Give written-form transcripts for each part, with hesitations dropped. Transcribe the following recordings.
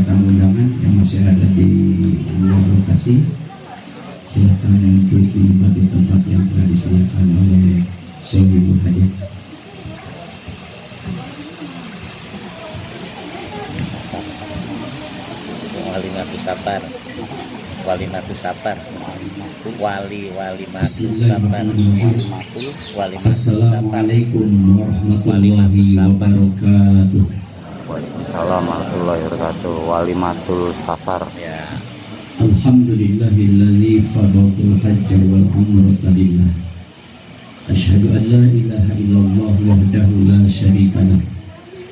para tamu undangan yang masih ada di luar lokasi, silakan untuk menikmati tempat yang telah disediakan oleh Sohibul Hajat. Walimatu Safar, Walimatu Safar, Walimatu Safar, Assalamualaikum warahmatullahi wabarakatuh. Waalaikumsalam warahmatullahi wabarakatuh. Walimatul Safar. Ya. Alhamdulillahilladzi fardal hajja wal umrata lillah. Asyhadu an la ilaha illallah wahdahu la syarikalah.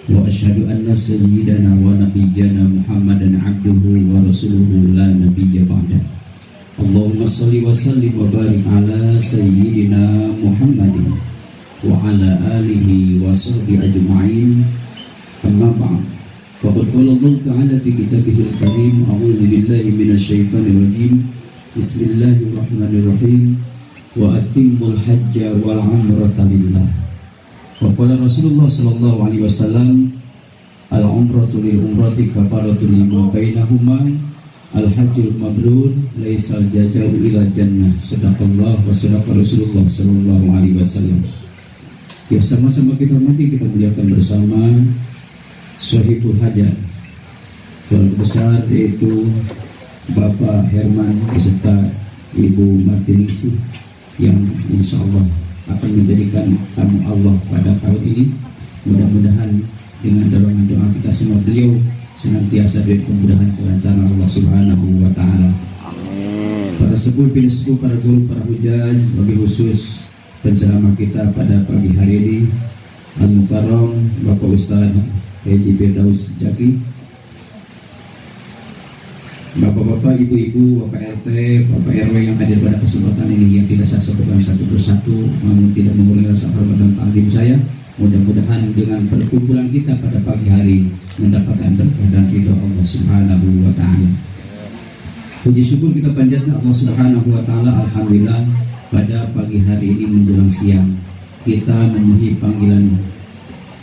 Wa asyhadu anna sayyidana wa nabiyyana Muhammadan abduhu wa rasuluhu la nabiyya ba'dah. Allahumma shalli wa sallim wa barik ala sayyidina Muhammadin wa ala alihi wa sahbihi ajma'in. Amma ba'd. Faqad qala Allah ta'ala fi kitabihil karim, a'udzu billahi minasyaitonir rajim. Bismillahirrahmanirrahim. Wa atimmul hajja wal umrata lillah. Wa qala Rasulullah sallallahu alaihi wasallam, al umratu lil umrati kafaratun lima bainahuma, al hajjul mabrur laisal jazau ila jannah. Sadaqallah wa sadaqa Rasulullah sallallahu alaihi wasallam. Ya, sama-sama kita hormati, kita muliakan bersama Sohibul Hajat, keluarga besar yaitu Bapak Herman beserta Ibu Martinisi yang insya Allah akan menjadikan tamu Allah pada tahun ini. Mudah-mudahan dengan dorongan doa kita semua, beliau senantiasa diberi kemudahan kelancaran Allah Subhanahu wa Ta'ala. Amin. Para sepuh, bini sepuh, para guru, para hujaz, wabil khusus penceramah kita pada pagi hari ini, Al-Mukarram Bapak Ustaz Haji Firdaus Jaki, Bapak-bapak, ibu-ibu, Bapak RT, Bapak RW yang hadir pada kesempatan ini, yang tidak saya sebutkan satu persatu namun tidak mengurangi rasa hormat dan takdim saya. Mudah-mudahan dengan perkumpulan kita pada pagi hari mendapatkan berkah dan ridha Allah Subhanahu wa Ta'ala. Puji syukur kita panjatkan Allah Subhanahu wa Ta'ala. Alhamdulillah, pada pagi hari ini menjelang siang kita memenuhi panggilan,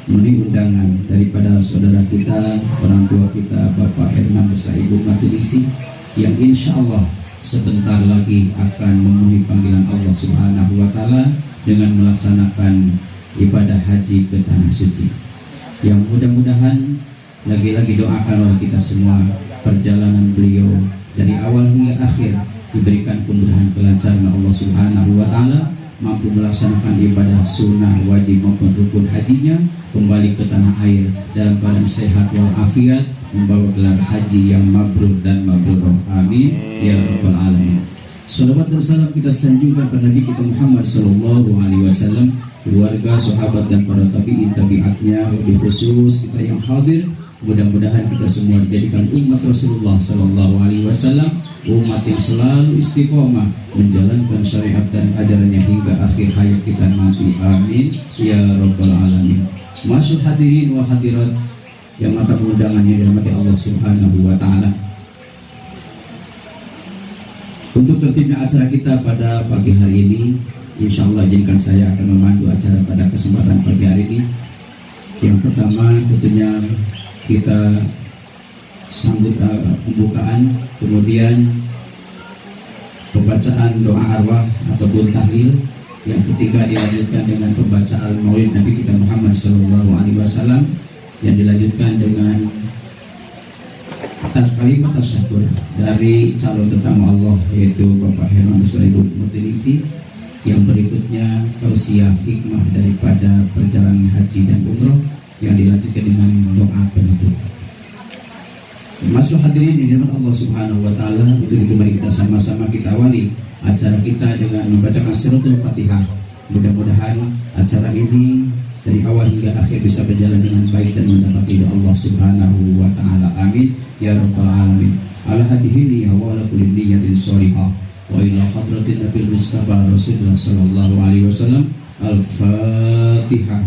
memenuhi undangan daripada saudara kita, orang tua kita, Bapak Herman beserta Ibu Martinisi, yang insya Allah sebentar lagi akan memenuhi panggilan Allah Subhanahu wa Ta'ala dengan melaksanakan ibadah haji ke tanah suci. Yang mudah-mudahan lagi-lagi doakan oleh kita semua, perjalanan beliau dari awal hingga akhir diberikan kemudahan kelancaran Allah Subhanahu wa Ta'ala, mampu melaksanakan ibadah sunnah, wajib maupun rukun hajinya kembali ke tanah air dalam keadaan sehat walafiat, membawa gelar haji yang mabrur dan mabrur. Amin ya rabbal alamin. Salawat dan salam kita sanjungkan kepada Nabi kita Muhammad sallallahu alaihi wasallam, keluarga, sahabat dan para tabi'in tabi'atnya, lebih khusus kita yang hadir. Mudah-mudahan kita semua dijadikan umat Rasulullah sallallahu alaihi wasallam, umat yang selalu istiqomah menjalankan syariat dan ajarannya hingga akhir hayat kita nanti. Amin ya rabbal alamin. Masyur hadirin wa hadirat jamaah tamu undangan yang dirahmati Allah Subhanahu wa Ta'ala. Untuk tertibnya acara kita pada pagi hari ini, insya Allah izinkan saya akan memandu acara pada kesempatan pagi hari ini. Yang pertama tentunya kita sambut pembukaan, kemudian pembacaan doa arwah ataupun tahlil. Yang ketiga dilanjutkan dengan pembacaan maulid Nabi kita Muhammad SAW, yang dilanjutkan dengan atas kalimat tasyakur dari calon tetamu Allah yaitu Bapak Herman beserta Ibu Martinisi. Yang berikutnya tausiah hikmah daripada perjalanan haji dan umroh yang dilanjutkan dengan doa penutup. Masuk hadirin yang dirahmati Allah Subhanahu wa Ta'ala, untuk itu mari kita sama-sama kita awali acara kita dengan membacakan suratul Fatihah. Mudah-mudahan acara ini dari awal hingga akhir bisa berjalan dengan baik dan mendapat ridha Allah Subhanahu wa Ta'ala. Amin ya rabbal alamin. Ala hadhihi wa ala kulli niyatin shalihah wa ila hadratin Nabil Mustafa Rasulullah sallallahu alaihi wasallam. Al-Fatihah.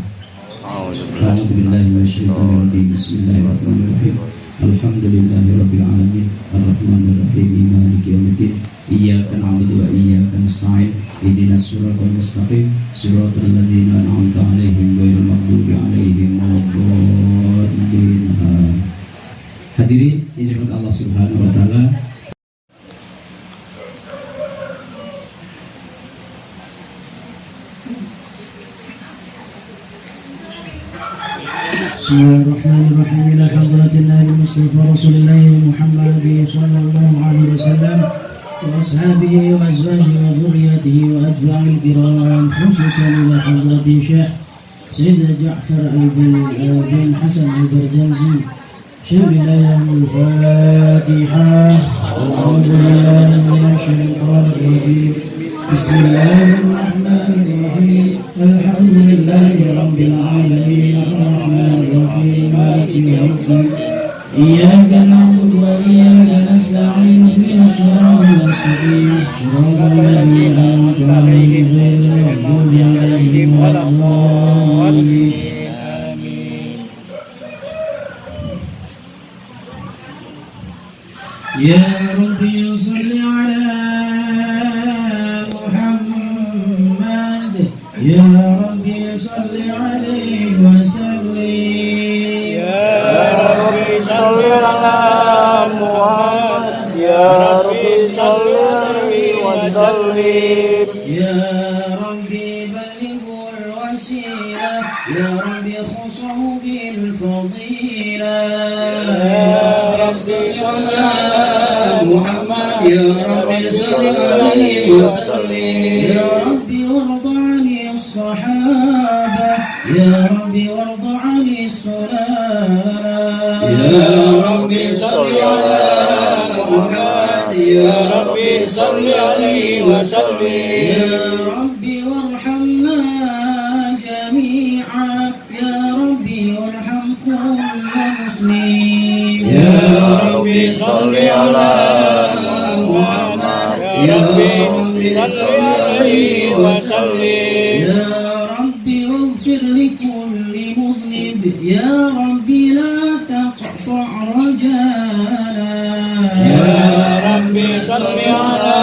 A'udzu billahi minasyaitonir rajim. Bismillahirrahmanirrahim. Alhamdulillahirabbil alamin. Arrahmanir rahim. Maliki yaumiddin. Iyyaka na'budu wa iyyaka nasta'in. Ihdinas siratal mustaqim. Siratal ladzina an'amta 'alaihim ghairil maghdubi 'alaihim waladdallin. Hadirin yang Allah Subhanahu wa taala. بسم الله الرحمن الرحيم. إلى حضرة النبي المصطفى رسول الله محمد صلى الله عليه وسلم وأصحابه وأزواجه وذريته وأتباعه الكرام، خصوصا إلى حضرة الشيخ سيدنا جعفر بن حسن البرجنزي. شهر الله الفاتحة. أعوذ بالله من الشيطان الرجيم. بسم الله الرحمن الرحيم. الحمد لله رب العالمين الرحمن الرحيم مالك يوم الدين. إياك نعبد وإياك نستعين اهدنا الصراط المستقيم صراط الذين أنعمت عليهم غير المغضوب عليهم ولا الضالين. يا ربي صل على محمد، يا ربي صل عليه وسلم. يا ربي صل على محمد، يا ربي صل عليه وسلم. يا ربي بلغه الوسيلة، يا ربي خصه بالفضيلة. يا ربي صل على محمد، يا ربي صل عليه وسلم. يا ربي وارض عن الصحابة، يا ربي وارض عن السلالة. يا ربي صل على محمد، يا ربي صل عليه وسلم. يا ربي وارحمنا جميعا، يا ربي وارحم كل مسلم. يا ربي صل على محمد، يا ربي صل عليه وسلم. يا ربي واغفر لكل مذنب، يا ربي لا تقطع رجانا. يا ربي صل على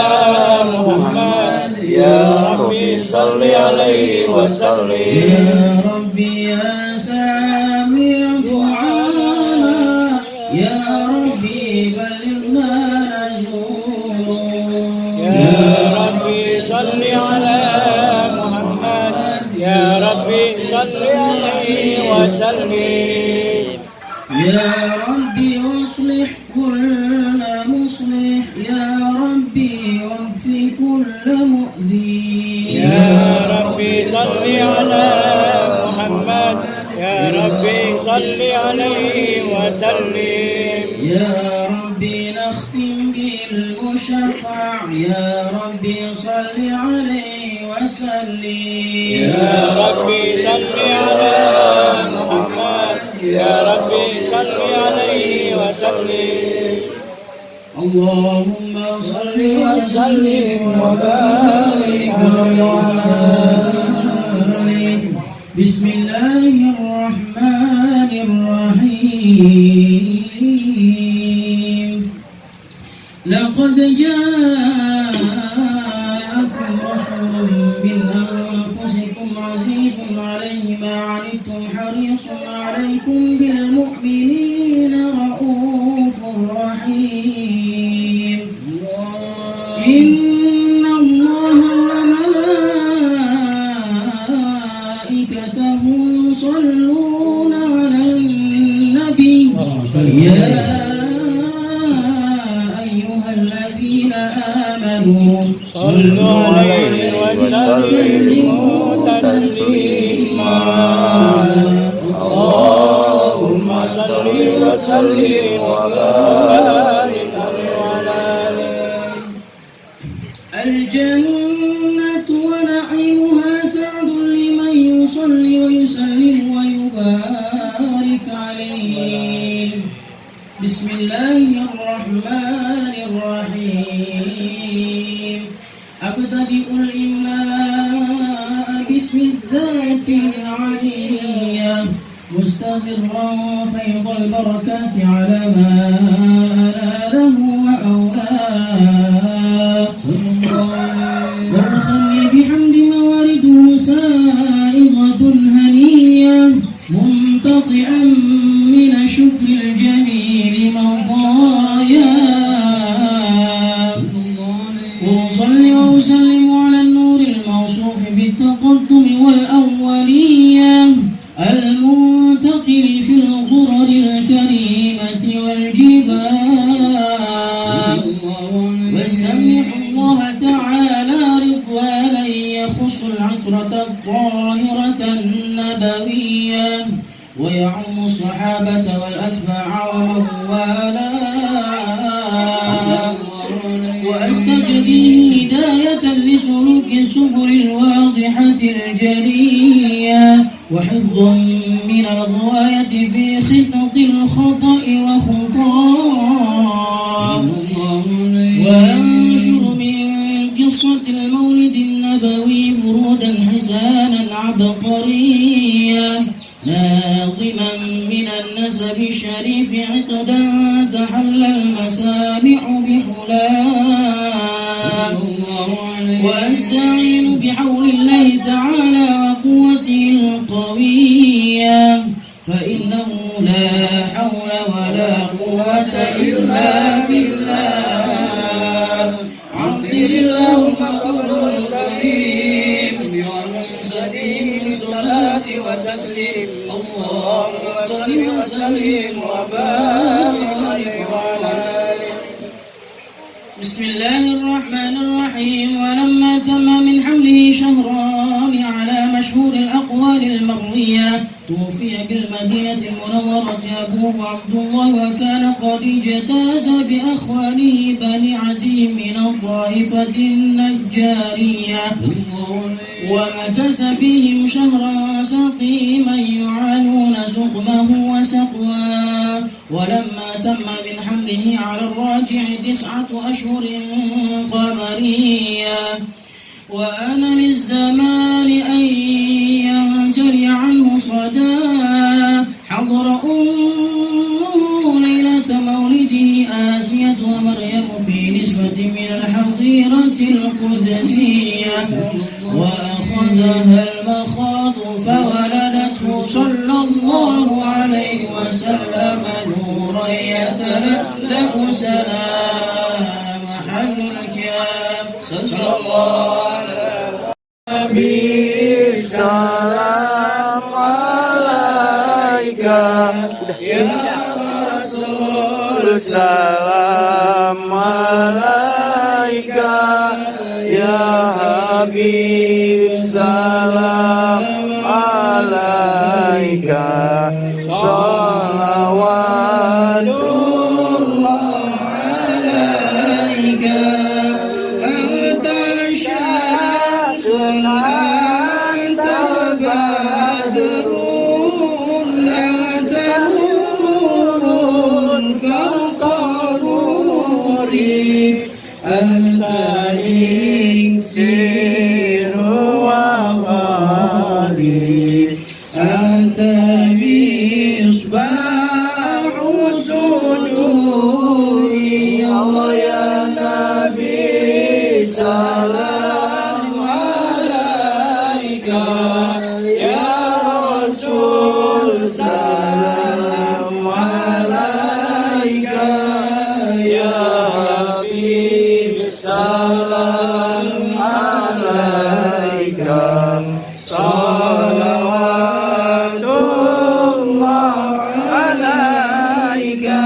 محمد، يا ربي صل عليه وسلم. يا ربي يا سامع دعانا، يا ربي بلغنا نزول. يا ربي صل على محمد، يا ربي صل عليه وسلم. يا ربي واصلح كل مصلح، يا ربي واكفي كل مؤذي. يا ربي صل على محمد، يا ربي صل عليه وسلم. يا ربي نختم بالمشفع، يا ربي صل عليه وسلم. يا ربي صل على محمد، يا ربي صل عليه وسلم. اللهم صل وسلم وبارك عليه. بسم الله الرحمن الرحيم. لقد جاءكم رسول من أنفسكم عزيز عليه ما عنتم حريص عليكم بالمؤمنين رؤوف رحيم. إن الله وملائكته يصلون على النبي، يا أيها الذين آمنوا صلوا عليه وسلموا تسليما. اللهم صل وسلم وبارك عليه. الجنة ونعيمها سعد لمن يصلي ويسلم ويبارك عليه. بسم الله الرحمن الرحيم. أبتدئ الإملاء باسم الذات العلية، مستمرا فيض البركات على ما أناله وأولاه. وأصلي بحمد موارده سائغة هنية، منتطعا من شكر الجميل مضايا. وأصلي وأسلم على النور الموصوف بالتقدم والأولية المنتقل في الغرر الكريمة والجبال، واستمنح الله تعالى رضوانا يخص العطرة الطاهرة النبوية ويعم الصحابة والأتباع ومن والاه، وأستجدي هداية لسلوك السبل الواضحة الجلية، وحفظ من الغواية في خطط الخطأ وخطاه، وأنشر من قصة المولد النبوي برودا حسانا عبقريا ناظما من النسب الشريف عقدا تحل المسامع بحلاه، وأستعين بحول الله تعالى وقوته القوية، فإنه لا حول ولا قوة إلا بالله. عطر اللهم قوله الكريم بسبيل الصلاة والتسليم، اللهم صل وسلم وبارك على. بسم الله الرحمن الرحيم. ولما تم من حمله شهران على مشهور الأقوال المروية توفي بالمدينة المنورة أبوه عبد الله، وكان قد اجتاز بأخوانه بني عدي من الطائفة النجارية، ومكث فيهم شهرا سقيما يعانون سقمه وسقواه. ولما تم من حمله على الراجع 9 أشهر قمرية، وآن للزمان أن ينجلي عنه صدى، حضر أمه ليلة مولده آسية ومريم في نسبة من الحظيرة القدسية، وأخذها المخاض فولدته صلى الله عليه وسلم نورا يتلألأ سلام محل الكيام صلى الله عليه salam alaika ya Rasul, salam alaika ya Habib, salam alaika, salawatullah alaika, anta syamsun anta badrun anta nurun fawqa nuri, anta iksir wa ghali, anta misbahu suduri. Allah ya Nabi salam alaika, ya Rasul salam alaika, ya Habib salam alaika, salawatullah alaika,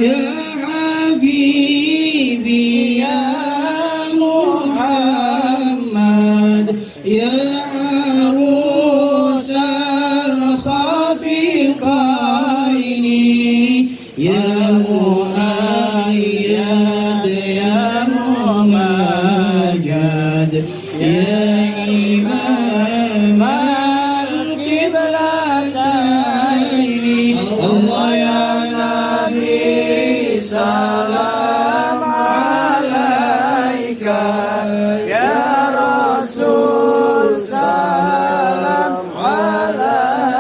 ya Habibi ya Muhammad, ya arus al-khafiqaini, ya muayyad ya mumajad, ya imam al-qiblataini. Allah ya Nabi salam alaika, ya Rasul salam alaika,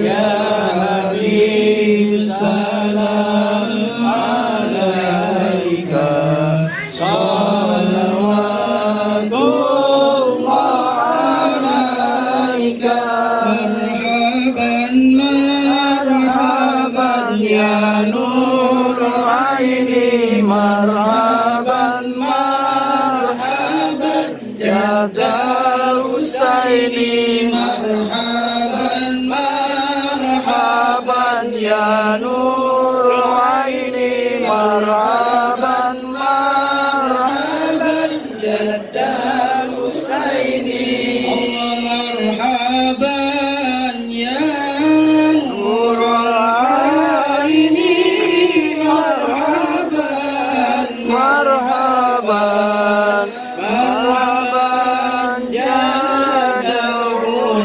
ya Habib salam alaika, salawatullah alaika. Marhaban marhaban ya nur يا نور عيني مرحبا مرحبا جد الحسين مرحبا يا نور العين مرحبا مرحبا مرحبا جد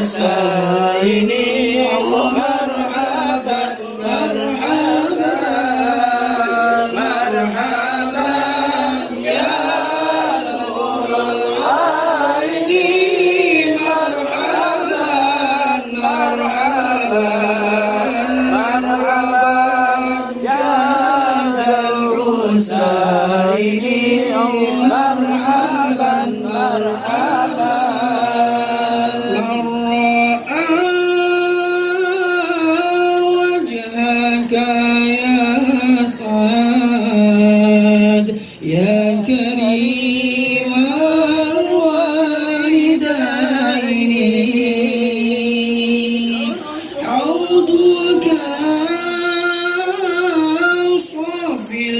الحسين مرحبا مرحبا مرحبا يا نور العين مرحبا مرحبا مرحبا جاد الحسين مرحبا مرحبا من رأى وجهك يا سعاد يا كريم الوالدين حوضك صافي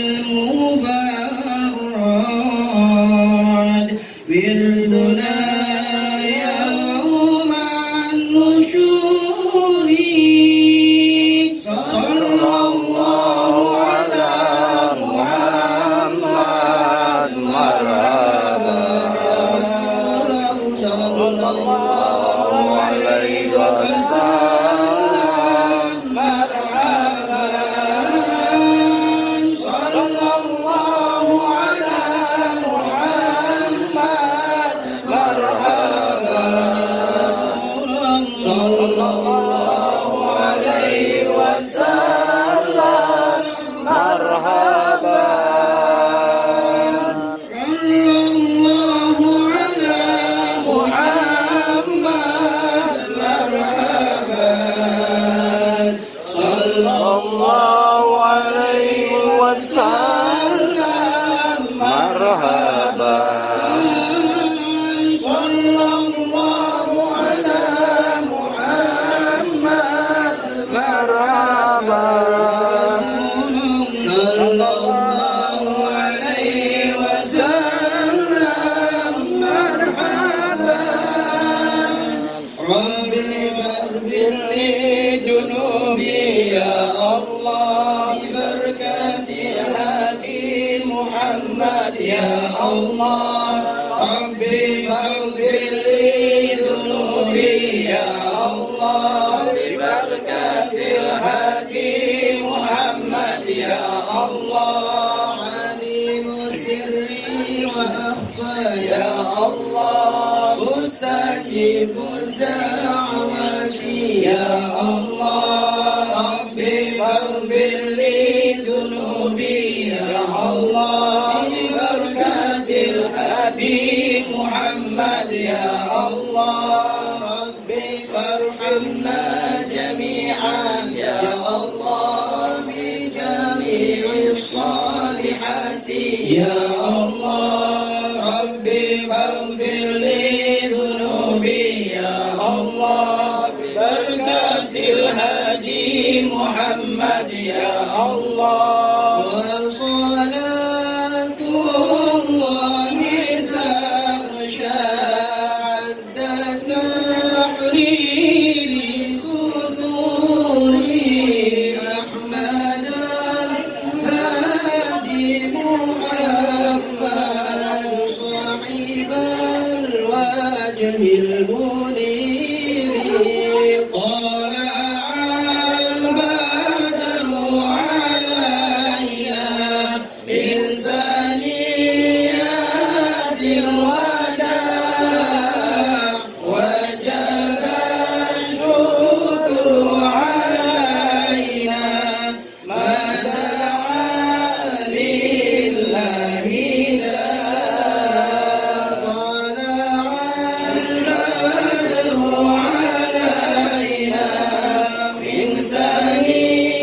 المبرد بالدنا يوم النشور صلى الله على محمد مرحبا يا رسول الله صلى الله عليه وسلم مرحبا صلى الله على محمد مرحبا يا رسول الله صلى الله عليه وسلم مرحبا صلى الله على محمد مرحبا صلى الله عليه وسلم مرحبا صلى الله على محمد مرحبا صلى الله عليه وسلم مرحبا ربي فاغفر لي ذنوبي يا الله ببركة الهادي محمد يا الله ربي فاغفر لي ذنوبي يا الله ببركة الهادي محمد يا الله عليم سري وأخفى يا الله مستجيب الدعوات يا الله ربي فاغفر لي ذنوبي يا الله ببركة الحبيب محمد يا الله ربي فارحمنا جميعا يا الله بجميع الصالحات يا الله ربي فاغفر لي ذنوبي يا الله ببركة الهادي محمد يا الله وصلاة الله تغشى عد تحرير صدوري أحمد الهادي محمد صاحب الوجه المنير طلع البدر علينا من ثنيات الوداع وجب الشكر علينا ما دعا لله داع طلع البدر علينا من ثنيات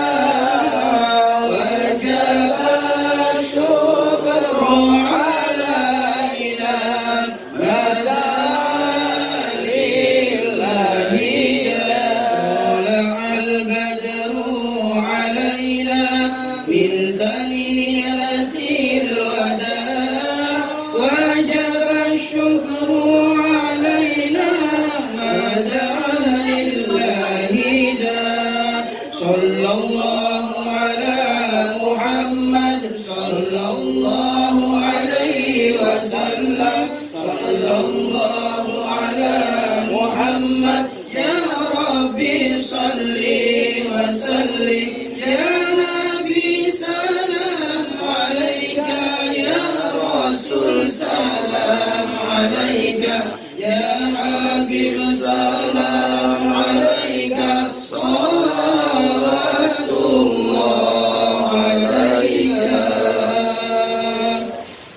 الوداع وجب الشكر علينا ما دعا لله داع دعا لله داع صلى الله على محمد صلى الله عليه وسلم صلى الله على محمد يا ربي صل وسلم يا نبي سلام عليك يا رسول سلام عليك يا حبيب سلام عليك صلوات الله عليك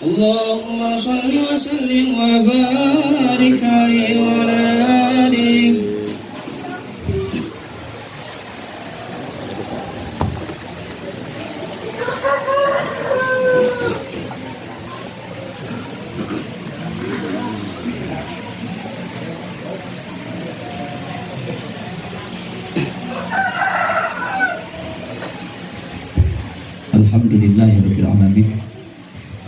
اللهم صل وسلم وبارك عليه وعلى آله Alhamdulillahirrabbilalamin.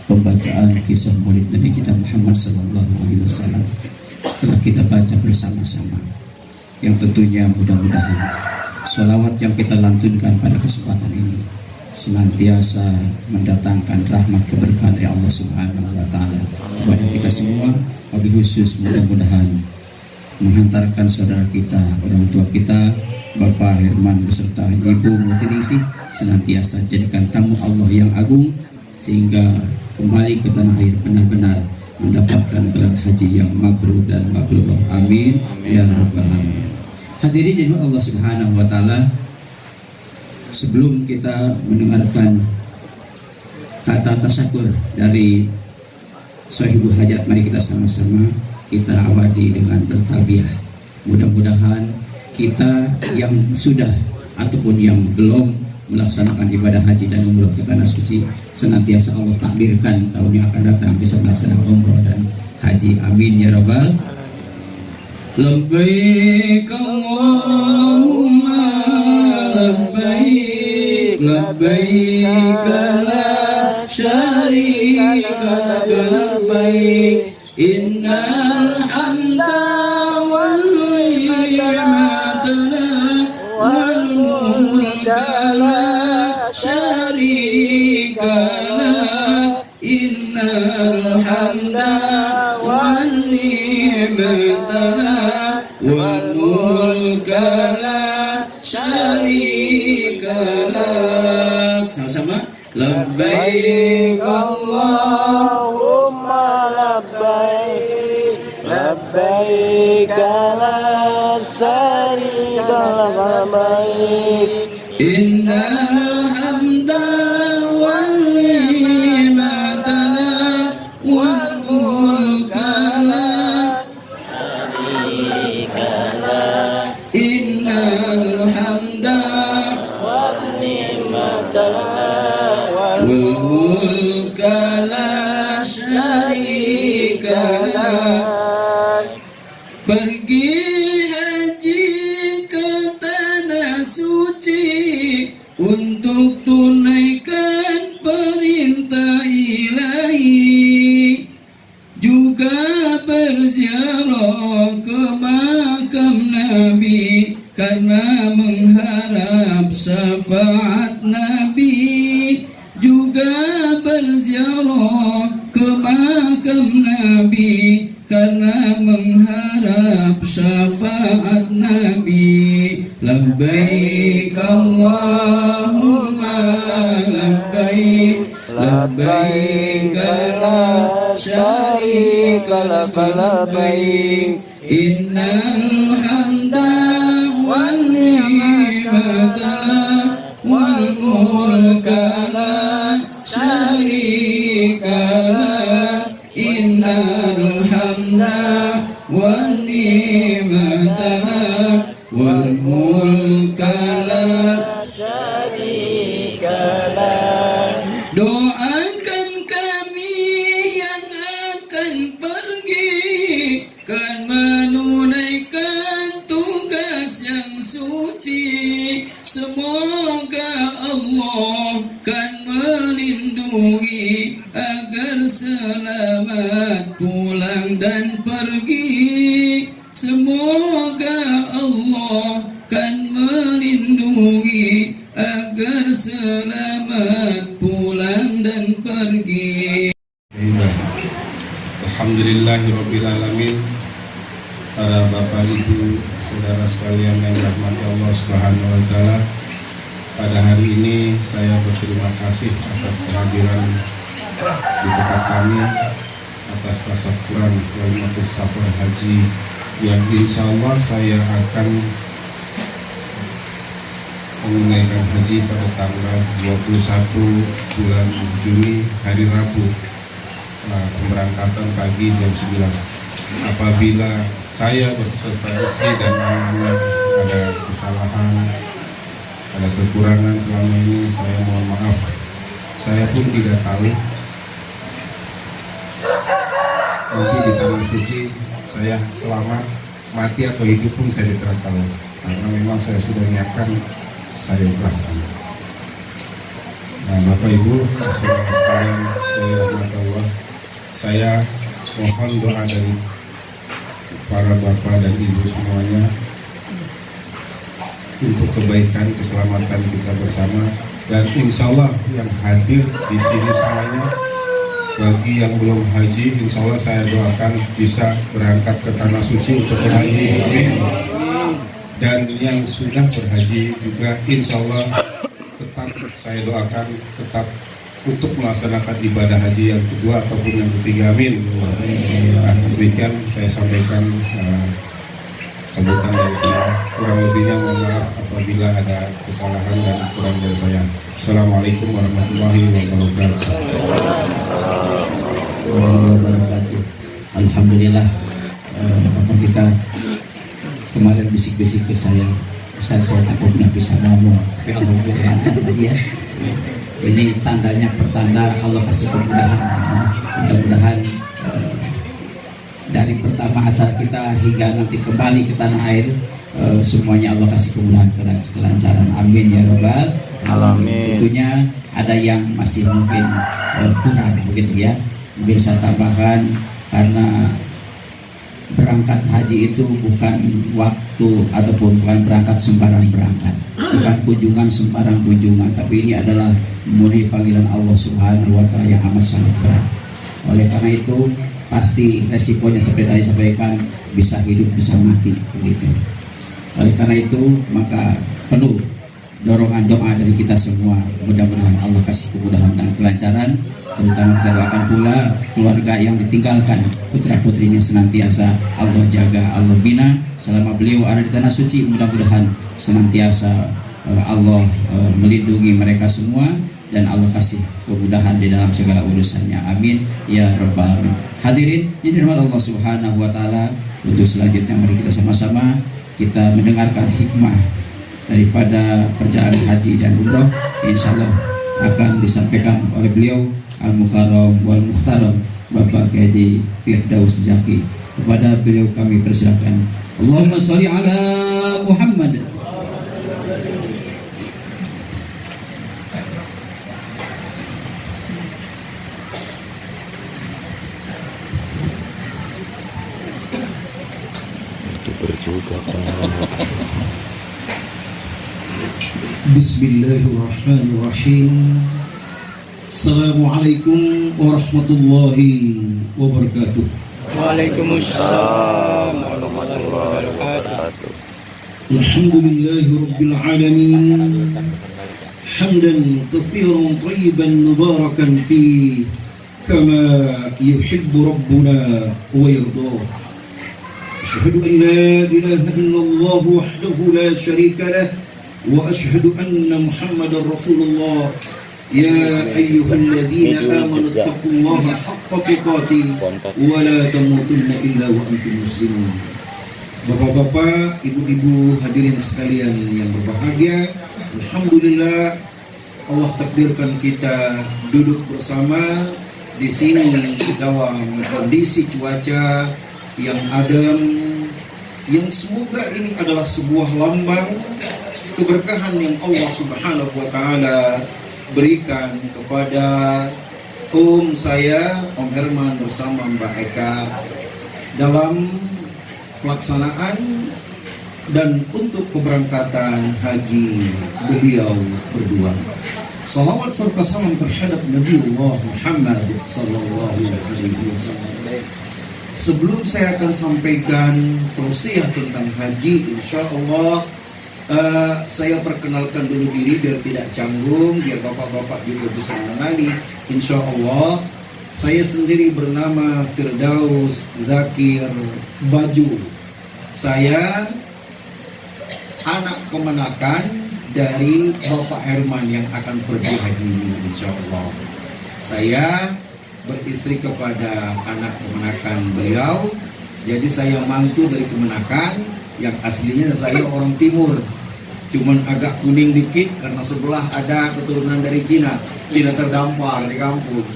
Pembacaan kisah maulid Nabi kita Muhammad Sallallahu Alaihi Wasallam telah kita baca bersama-sama. Yang tentunya mudah-mudahan sholawat yang kita lantunkan pada kesempatan ini senantiasa mendatangkan rahmat keberkahan dari Allah Subhanahu Wa Taala kepada kita semua. Wabil khusus mudah-mudahan menghantarkan saudara kita, orang tua kita, Bapak Herman beserta Ibu Mutiningsih senantiasa jadikan tamu Allah yang agung sehingga kembali ke tanah air benar-benar mendapatkan gelar haji yang mabrur dan mabrurah. Amin ya rabbal alamin. Hadirin di Allah Subhanahu Wa Taala, sebelum kita mendengarkan kata tasyakur dari Sahibul Hajat, mari kita sama-sama kita awali dengan bertalbiyah. Mudah-mudahan kita yang sudah ataupun yang belum melaksanakan ibadah haji dan umroh ke tanah suci senantiasa Allah takdirkan tahun yang akan datang bisa melaksanakan umroh dan haji. Amin ya rabbal. Labbaik Allahumma labbaik labbaik la syarika lak labbaik innal hamda wal ni'mata lak wal mulka la syarika lak innal hamda wan ni'mata lak wal mulka la syarika lak. Sama-sama labbaik Allahumma labbaik labbaik la syarika lak labbaik innal hamda wal ni'mata lak wal mulka lak syarika lak innal hamda wan ni'mata lak wal mulka la syarika lak. Pergi haji ke tanah suci untuk tunaikan perintah ilahi, juga berziarah ke makam Nabi karena mengharap syafaat Nabi, juga berziarah ke makam Nabi karena mengharap syafaat Nabi. Labbaik Allahumma labbaik labbaik la syarika lak labbaik innal hamda wan ni'mata lak wal mulka la syarika lak innal hamda wan ni'mata lak wal mulka la syarika lak. Doakan kami yang akan pergi kan menunaikan tugas yang suci, semoga Allah kan melindungi agar selamat pulang dan pergi, semoga saudara sekalian yang dirahmati Allah Subhanahu wa taala. Pada hari ini saya berterima kasih atas kehadiran di tempat kami, atas tasyakuran walimatus safar haji yang insya Allah saya akan menunaikan haji pada tanggal 21 bulan Juni, hari Rabu. Pemberangkatan pagi jam 9. Apabila saya berserta istri dan anak-anak ada kesalahan, ada kekurangan selama ini, saya mohon maaf. Saya pun tidak tahu. Nanti di tanah suci saya selamat, mati atau hidup pun saya tidak tahu. Karena memang saya sudah niatkan, saya ikhlaskan. Nah, Bapak Ibu, saudara sekalian yang dirahmati Allah, saya mohon doa dari para bapak dan ibu semuanya untuk kebaikan keselamatan kita bersama, dan insya Allah yang hadir di sini semuanya, bagi yang belum haji, insya Allah saya doakan bisa berangkat ke tanah suci untuk berhaji, amin. Dan yang sudah berhaji juga insya Allah tetap saya doakan tetap untuk melaksanakan ibadah haji yang kedua ataupun yang ketiga, amin. Nah, demikian saya sampaikan sambutan dari saya. Kurang lebihnya mohon maaf apabila ada kesalahan dan kurang dari saya. Assalamualaikum warahmatullahi wabarakatuh. Alhamdulillah, Bapak kita kemarin bisik-bisik ke saya, Ustaz, saya takut nggak bisa ngomong, tapi alhamdulillah lancar tadi ya. Ini tandanya pertanda Allah kasih kemudahan. Mudah-mudahan dari pertama acara kita hingga nanti kembali ke tanah air, semuanya Allah kasih kemudahan, kelancaran, amin ya robbal alamin. Tentunya ada yang masih mungkin kurang begitu ya, mungkin saya tambahkan, karena berangkat haji itu bukan waktu ataupun bukan berangkat sembarang berangkat, bukan kunjungan sembarang kunjungan, tapi ini adalah memenuhi panggilan Allah Subhanahu wa taala yang amat sangat berat. Oleh karena itu pasti resikonya seperti tadi sampaikan, bisa hidup bisa mati begitu. Oleh karena itu maka perlu dorongan doa dari kita semua, mudah-mudahan Allah kasih kemudahan dan kelancaran. Terutama kita doakan pula keluarga yang ditinggalkan, putra putrinya senantiasa Allah jaga, Allah bina selama beliau ada di tanah suci. Mudah-mudahan senantiasa Allah melindungi mereka semua dan Allah kasih kemudahan di dalam segala urusannya, amin ya rabbal alamin. Hadirin yang dirahmati Allah Subhanahu wa taala, untuk selanjutnya mari kita sama-sama kita mendengarkan hikmah daripada perjalanan haji dan umroh. Insyaallah akan disampaikan oleh beliau Al-Mukarram wal Mukhtaram Bapak Haji Firdaus Zaki. Kepada beliau kami persilakan. Allahumma sholli ala Muhammad. Itu berjuga Bismillahirrahmanirrahim. Assalamualaikum warahmatullahi wabarakatuh. Waalaikumsalam warahmatullahi wabarakatuh. Alhamdulillahi rabbil alamin. Hamdan katsiran thayyiban mubarakan fi kama yuhibbu rabbuna wa yarda. Asyhadu an la ilaha illallah wahdahu la syarika lah wa asyhadu anna Muhammadar Rasulullah. Ya ayyuhalladzina amanu taqullaha haqqa tuqatih wa la tamutunna illa wa antum muslimun. Bapak-bapak, ibu-ibu, hadirin sekalian yang berbahagia, alhamdulillah Allah takdirkan kita duduk bersama di sini dalam kondisi cuaca yang adem, yang semoga ini adalah sebuah lambang keberkahan yang Allah Subhanahu wa taala berikan kepada saya, Om Herman bersama Mbak Eka dalam pelaksanaan dan untuk keberangkatan haji beliau berdua. Salawat serta salam terhadap Nabiullah Muhammad sallallahu alaihi wasallam. Sebelum saya akan sampaikan tausiah tentang haji, insya Allah saya perkenalkan dulu diri biar tidak canggung, biar bapak-bapak juga bisa mengenali. Insya Allah saya sendiri bernama Firdaus Zakir Baju. Saya anak kemenakan dari Bapak Herman yang akan pergi haji ini, insya Allah. Saya beristri kepada anak kemenakan beliau, jadi saya mantu dari kemenakan. Yang aslinya saya orang timur, cuman agak kuning dikit karena sebelah ada keturunan dari Cina. Cina terdampar di kampung,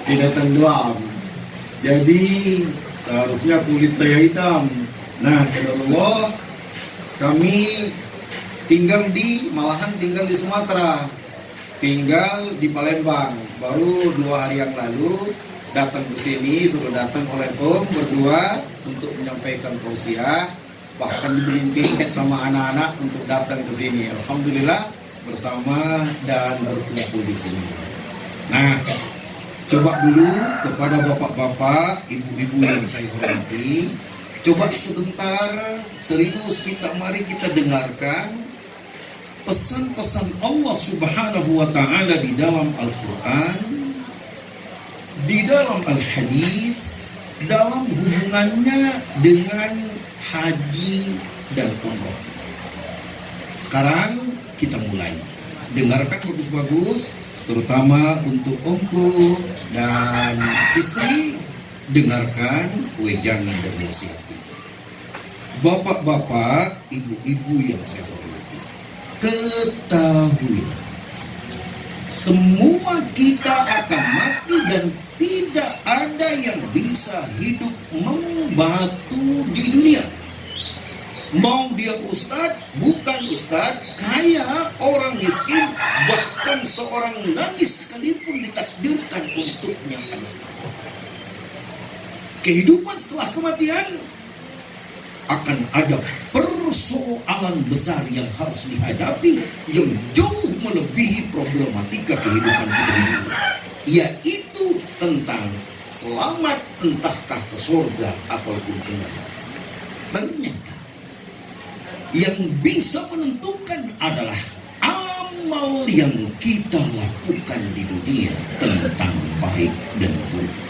Cina tenggelam, jadi seharusnya kulit saya hitam. Nah, Allah, kami malahan tinggal di Sumatera, tinggal di Palembang. Baru 2 hari yang lalu datang ke sini, suruh datang oleh Om berdua untuk menyampaikan tausiah, bahkan dibeli tiket sama anak-anak untuk datang ke sini. Alhamdulillah bersama dan berkumpul di sini. Nah, coba dulu kepada bapak-bapak, ibu-ibu yang saya hormati, coba sebentar serius mari kita dengarkan pesan-pesan Allah Subhanahu wa Ta'ala di dalam Al-Quran, di dalam Al-Hadis, dalam hubungannya dengan haji dan umrah. Sekarang kita mulai. Dengarkan bagus-bagus, terutama untuk omku dan istri, dengarkan wejangan dan wasiat ini. Bapak-bapak, ibu-ibu yang saya hormati, ketahuilah, semua kita akan mati dan tidak ada yang bisa hidup membatu di dunia. Mau dia ustadz, bukan ustadz, kaya, orang miskin, bahkan seorang nabi sekalipun ditakdirkan untuknya anak. Kehidupan setelah kematian akan ada persoalan besar yang harus dihadapi yang jauh melebihi problematika kehidupan kita di dunia, yaitu tentang selamat entahkah ke surga ataupun ke neraka. Ternyata yang bisa menentukan adalah amal yang kita lakukan di dunia tentang baik dan buruk.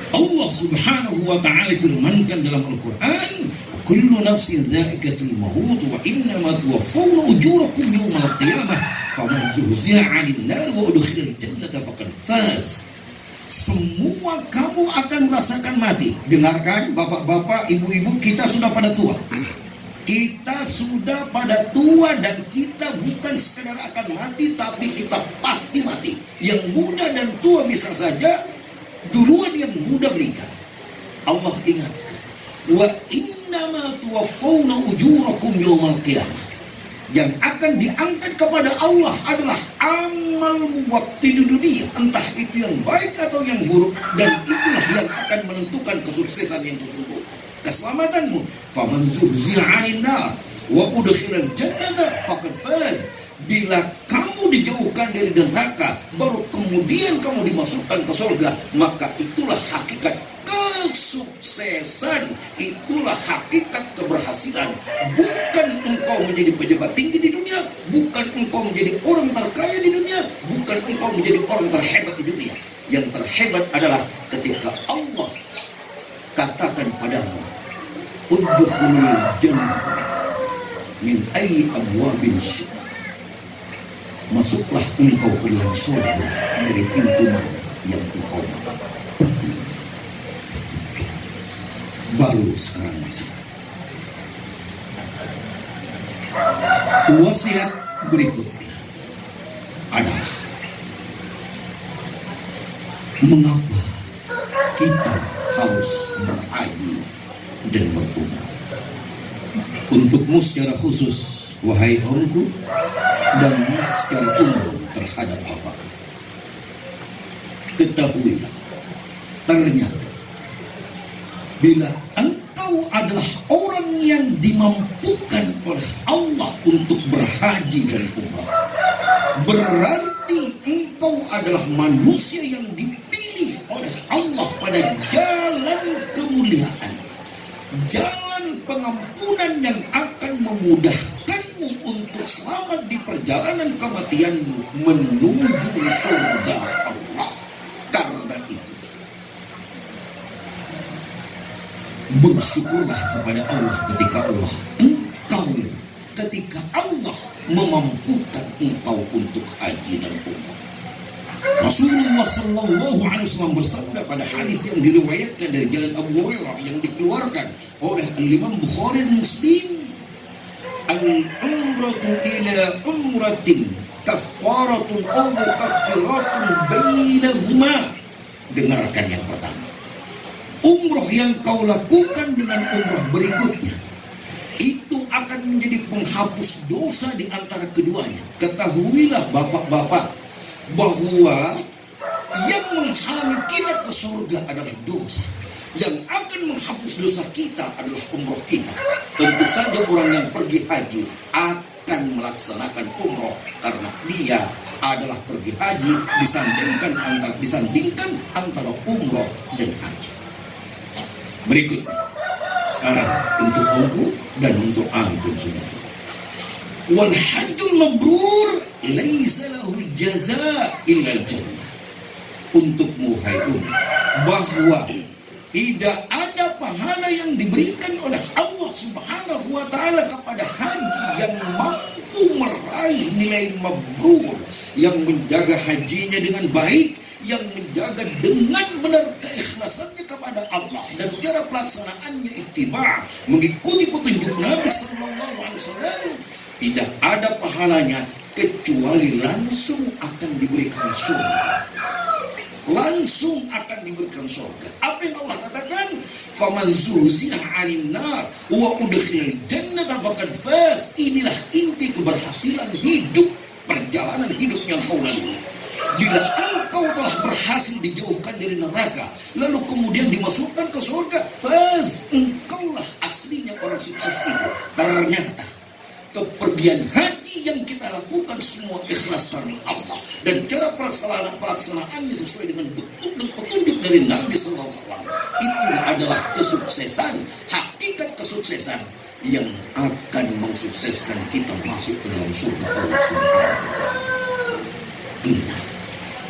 Allah Subhanahu wa Ta'ala firmankan dalam Al-Quran, kullu nafsin dha'iqatul maut wa innama tuwaffawna ujurakum yawmal qiyamah faman zuhziha 'anil nar wa udkhilal jannata faqad faz. Semua kamu akan merasakan mati. Dengarkan bapak-bapak, ibu-ibu, kita sudah pada tua. Kita sudah pada tua dan kita bukan sekadar akan mati, tapi kita pasti mati. Yang muda dan tua bisa saja duluan yang muda meninggal. Allah ingatkan, wa innama tuwaffawna ujurakum yawmal qiyamah. Yang akan diangkat kepada Allah adalah amalmu waktu di dunia, entah itu yang baik atau yang buruk, dan itulah yang akan menentukan kesuksesan yang sesungguhnya, keselamatanmu. Faman zuhziha 'anil nar wa udkhilal jannata faqad faz. Bila kamu dijauhkan dari neraka, baru kemudian kamu dimasukkan ke surga, maka itulah hakikat kesuksesan, itulah hakikat keberhasilan. Bukan engkau menjadi pejabat tinggi di dunia, bukan engkau menjadi orang terkaya di dunia, bukan engkau menjadi orang terhebat di dunia. Yang terhebat adalah ketika Allah katakan padamu, udkhulul jannah min ayyi abwabin syi'tum. Masuklah engkau ke dalam surga dari pintu mana yang engkau mau. Baru sekarang masuk. Wasiat berikutnya adalah mengapa kita harus berhaji dan berumrah. Untukmu secara khusus, wahai omku, dan secara umum terhadap bapak, ketahuilah, ternyata bila engkau adalah orang yang dimampukan oleh Allah untuk berhaji dan umrah, berarti engkau adalah manusia yang dipilih oleh Allah kepada jalan kemuliaan, jalan pengampunan yang akan memudahkanmu untuk selamat di perjalanan kematianmu menuju surga Allah. Karena itu, bersyukurlah kepada Allah ketika Allah memampukan engkau untuk haji dan umrah. Rasulullah Sallallahu Alaihi Wasallam bersabda pada hadis yang diriwayatkan dari jalan Abu Hurairah yang dikeluarkan oleh Imam Bukhari dan Muslim, al-umratu ila umratin kafaratun aw mukaffiratun bainahuma. Dengarkan yang pertama, umrah yang kau lakukan dengan umrah berikutnya itu akan menjadi penghapus dosa di antara keduanya. Ketahuilah bapak-bapak bahwa yang menghalangi kita ke surga adalah dosa. Yang akan menghapus dosa kita adalah umroh kita. Tentu saja orang yang pergi haji akan melaksanakan umroh karena dia adalah pergi haji disandingkan antara umroh dan haji. Berikutnya, sekarang untuk aku dan untuk antum semua. Wal hajjul mabrur laisa lahul jazaa illa al-jannah. Untukmu hai bahwa tidak ada pahala yang diberikan oleh Allah Subhanahu wa taala kepada haji yang mampu meraih nilai mabrur, yang menjaga hajinya dengan baik, yang menjaga dengan benar keikhlasannya kepada Allah dan cara pelaksanaannya ittiba, mengikuti petunjuk Nabi Sallallahu Alaihi Wasallam. Tidak ada pahalanya kecuali langsung akan diberikan surga. Langsung akan diberikan surga. Apa yang Allah katakan? Faman zuhziha 'anil nar wa udkhilal jannata faqad faz. Inilah inti keberhasilan hidup, perjalanan hidup yang kau lalui. Bila engkau telah berhasil dijauhkan dari neraka, lalu kemudian dimasukkan ke surga, faz, engkaulah aslinya orang sukses itu. Ternyata kepergian haji yang kita lakukan semua ikhlas karena Allah, dan cara pelaksanaannya sesuai dengan betul dan petunjuk dari Nabi Sallallahu Alaihi Wasallam. Itu adalah kesuksesan, hakikat kesuksesan yang akan mensukseskan kita masuk ke dalam surga Allah Subhanahu wa Ta'ala.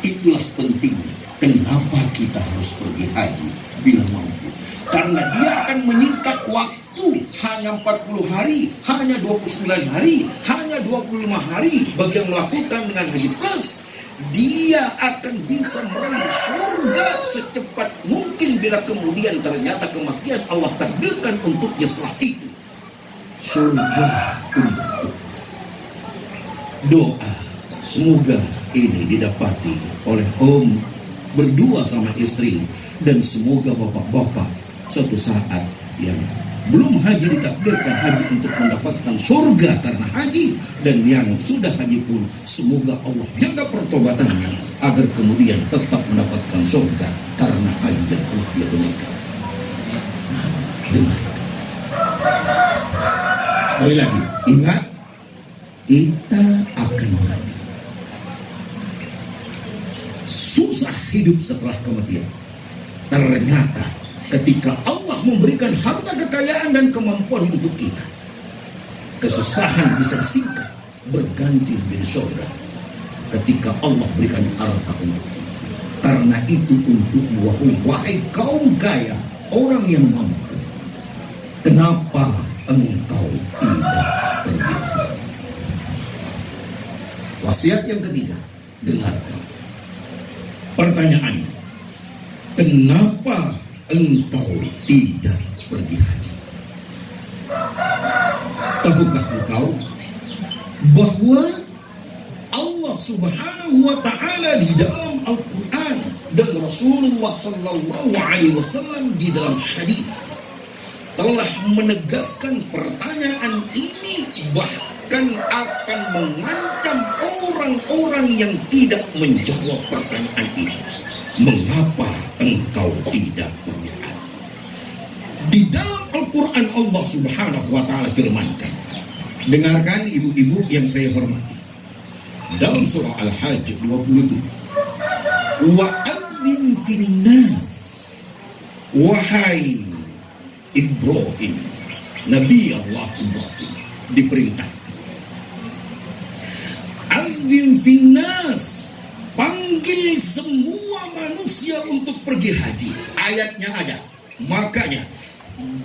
Itulah pentingnya kenapa kita harus pergi haji bila mampu. Karena dia akan menyingkat waktu, hanya 40 hari, hanya 29 hari, hanya 25 hari bagi yang melakukan dengan haji plus. Dia akan bisa meraih surga secepat mungkin bila kemudian ternyata kematian Allah takdirkan untuknya setelah itu. Surga untuk doa. Semoga ini didapati oleh Om berdua sama istri, dan semoga bapak-bapak suatu saat yang belum haji ditakdirkan haji untuk mendapatkan surga karena haji, dan yang sudah haji pun semoga Allah jaga pertobatannya agar kemudian tetap mendapatkan surga karena haji yang telah dia tunaikan. Dengarkan sekali lagi, ingat, kita akan mati. Susah hidup setelah kematian. Ternyata ketika Allah memberikan harta kekayaan dan kemampuan untuk kita, kesusahan bisa disingkat berganti menjadi surga ketika Allah berikan harta untuk kita. Karena itu untuk wahai kaum kaya, orang yang mampu, kenapa engkau tidak pergi haji? Wasiat yang ketiga, dengarkan. Pertanyaannya, kenapa engkau tidak pergi haji? Tahukah engkau bahwa Allah Subhanahu wa Ta'ala di dalam Al-Quran dan Rasulullah Sallallahu Alaihi Wasallam di dalam hadis telah menegaskan pertanyaan ini, bahkan akan mengancam orang-orang yang tidak menjawab pertanyaan ini. Mengapa engkau tidak pergi haji? Di dalam Al-Quran Allah Subhanahu wa Ta'ala firmankan, dengarkan ibu-ibu yang saya hormati, dalam surah Al-Hajj 27, wa adzin fin nas wahai Ibrahim, Nabi Allah Ibrahim diperintahkan, adzin finnas, panggil semua manusia untuk pergi haji. Ayatnya ada. Makanya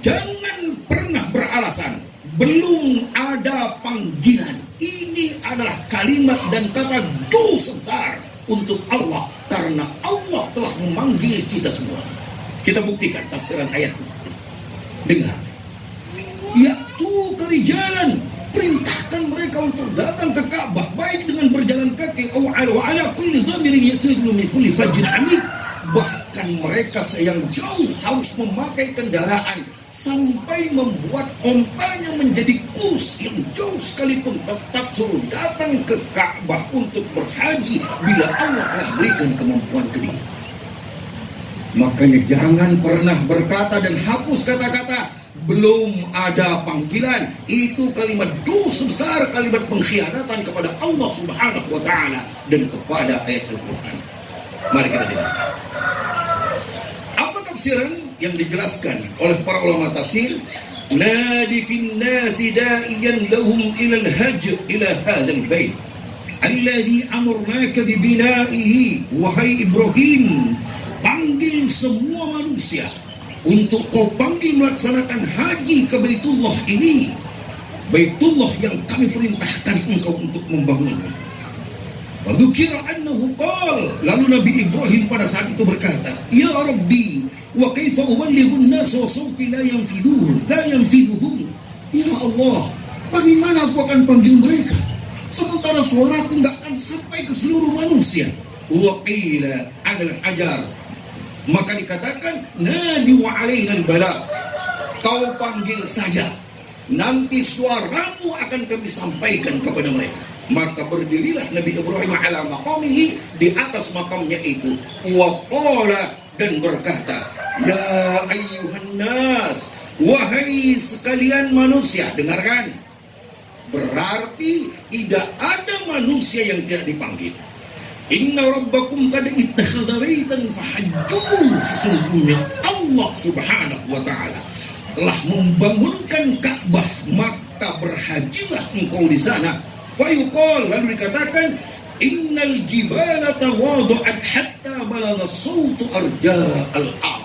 jangan pernah beralasan belum ada panggilan. Ini adalah kalimat dan kata dosa besar untuk Allah, karena Allah telah memanggil kita semua. Kita buktikan tafsiran ayatnya. Dengar. Yaitu kerijalan, perintahkan mereka untuk datang ke Ka'bah, baik dengan berjalan kaki wa ala kulli dhamirin yatiru min kulli fajrin amik. Bahkan mereka yang jauh harus memakai kendaraan sampai membuat ontanya menjadi kurus yang jauh sekalipun tetap suruh datang ke Ka'bah untuk berhaji bila Allah telah berikan kemampuan ke dia. Makanya jangan pernah berkata dan hapus kata-kata belum ada panggilan. Itu kalimat dosa besar, kalimat pengkhianatan kepada Allah Subhanahu wa taala dan kepada ayat Al-Qur'an. Mari kita dengarkan. Apa tafsiran yang dijelaskan oleh para ulama tafsir? Nadi fin nasi da'iyan lahum ila al-hajj ila hadzal bait alladhi amurnaka bi bina'ihi. Wahai Ibrahim, panggil semua manusia untuk kau panggil melaksanakan haji ke Baitullah ini, Baitullah yang kami perintahkan engkau untuk membangunnya. Fadzukira annahu qala, lalu Nabi Ibrahim pada saat itu berkata, ya Rabbi, wa kaifa uballighun nas wa sawti la yanfiduhum. Ya Allah, bagaimana aku akan panggil mereka sementara suaraku enggak akan sampai ke seluruh manusia. Wa qila 'alal hajar, maka dikatakan nadi wa alainal bala, kau panggil saja, nanti suaramu akan kami sampaikan kepada mereka. Maka berdirilah Nabi Ibrahim ala maqamihi, di atas makamnya itu, wa qala, dan berkata, ya ayyuhan nas, wahai sekalian manusia. Dengarkan, berarti tidak ada manusia yang tidak dipanggil. Inna rabbakum qad ittakhadha baitan fahajjuh, sesungguhnya Allah Subhanahu wa taala telah membangunkan Ka'bah, maka berhajilah engkau di sana. Fayuqal, lalu dikatakan, innal jibala tawadu'at hatta balagha sawtu arja'al ard.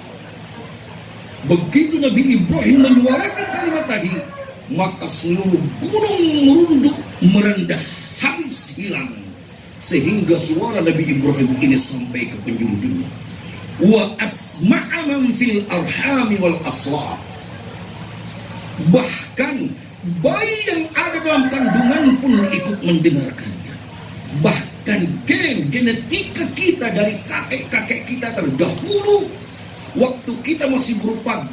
Begitu Nabi Ibrahim menyuarakan kalimat tadi, maka seluruh gunung merunduk, merendah, habis hilang, sehingga suara Nabi Ibrahim ini sampai ke penjuru dunia. Wa asma'a man fil arhami wal aslab, bahkan bayi yang ada dalam kandungan pun ikut mendengarkannya. Bahkan genetika kita dari kakek-kakek kita terdahulu, waktu kita masih berupa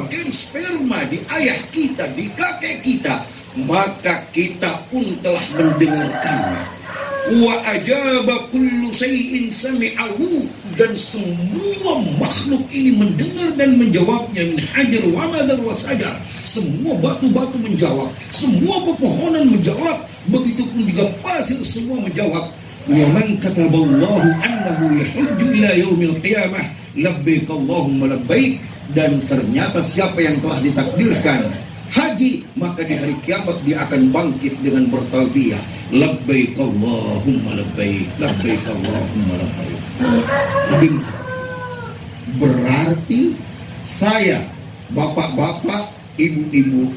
gen sperma di ayah kita, di kakek kita, maka kita pun telah mendengarkannya. Wa ajaba kullu syai'in sami'ahu, dan semua makhluk ini mendengar dan menjawabnya. Min hajar wa madar wa sajar, semua batu-batu menjawab, semua pepohonan menjawab, begitupun juga pasir semua menjawab. Wa man kataballahu annahu yahujju ila yaumil qiyamah labbaik Allahumma labbaik, dan ternyata siapa yang telah ditakdirkan haji, maka di hari kiamat dia akan bangkit dengan bertalbiyah, labbaik Allahumma labbaik, labbaik Allahumma labbaik. Dengar, berarti saya, bapak-bapak, ibu-ibu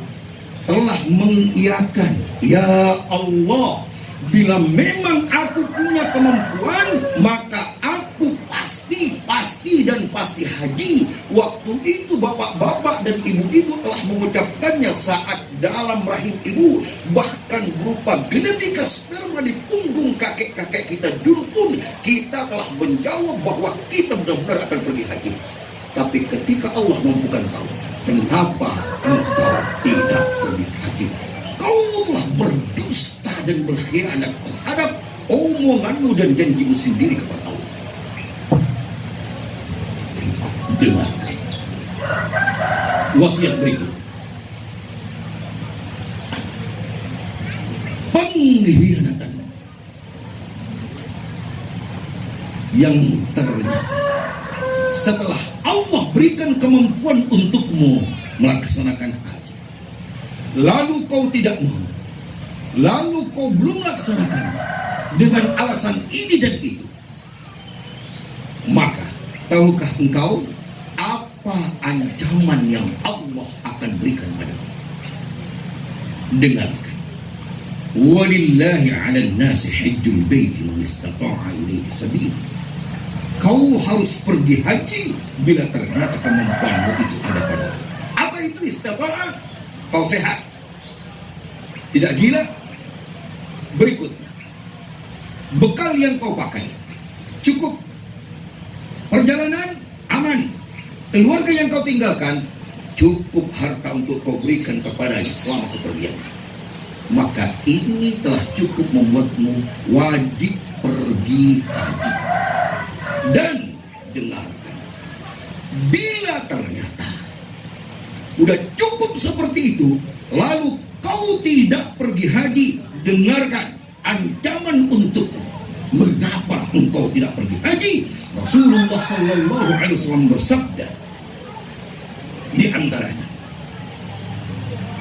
telah mengiyakan, ya Allah, bila memang aku punya kemampuan, maka aku pasti haji. Waktu itu bapak-bapak dan ibu-ibu telah mengucapkannya saat dalam rahim ibu, bahkan berupa genetika sperma di punggung kakek-kakek kita dulu pun kita telah menjawab bahwa kita benar-benar akan pergi haji. Tapi ketika Allah mampukan kau, kenapa engkau tidak pergi haji? Kau telah berdusta dan berkhianat terhadap omonganmu dan janjimu sendiri kepada Allah. Dengarkan wasiat berikut. Pengkhianatan yang ternyata setelah Allah berikan kemampuan untukmu melaksanakan haji, lalu kau tidak mau, lalu kau belum laksanakan dengan alasan ini dan itu, maka tahukah engkau apa ancaman yang Allah akan berikan padamu? Dengarkan. Walillahi 'alan nasi hajjul baiti man istata'a ilaihi sabila. Kau harus pergi haji bila ternyata kemampuanmu itu ada padamu. Apa itu istata'a? Kau sehat, tidak gila. Berikutnya, bekal yang kau pakai cukup, perjalanan aman, keluarga yang kau tinggalkan cukup harta untuk kau berikan kepadanya selama kepergian. Maka ini telah cukup membuatmu wajib pergi haji. Dan dengarkan, bila ternyata udah cukup seperti itu, lalu kau tidak pergi haji, dengarkan ancaman untukmu. Mengapa engkau tidak pergi haji? Rasulullah Sallallahu Alaihi Wasallam bersabda, di antaranya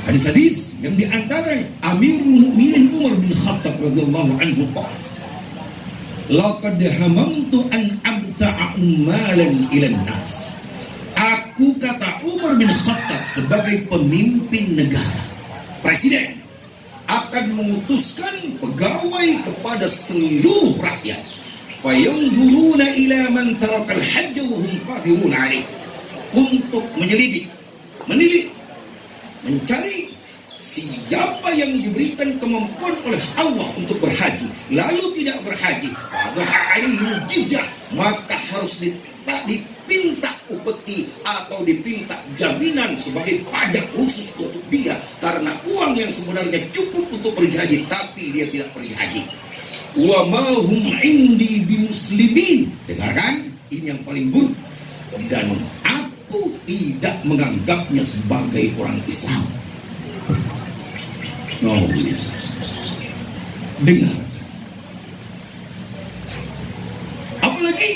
hadis-hadis yang diantaranya Amirul Mukminin Umar bin Khattab radhiyallahu anhu qala, laqad hamamtu an abta'a ummalan ilan nas. Aku, kata Umar bin Khattab sebagai pemimpin negara, presiden, akan mengutuskan pegawai kepada seluruh rakyat, fayanzuruna ila man tarakal hajj wa hum qadirun alaih, untuk menyelidik, menilik, mencari siapa yang diberikan kemampuan oleh Allah untuk berhaji lalu tidak berhaji, fadhaha alaihim jizyah, maka harus dipinta upeti atau dipinta jaminan sebagai pajak khusus untuk dia, karena uang yang sebenarnya cukup untuk pergi haji tapi dia tidak pergi haji. Wa ma hum indi bimuslimin. Dengarkan, ini yang paling buruk, dan aku tidak menganggapnya sebagai orang Islam. Dengarkan. Apalagi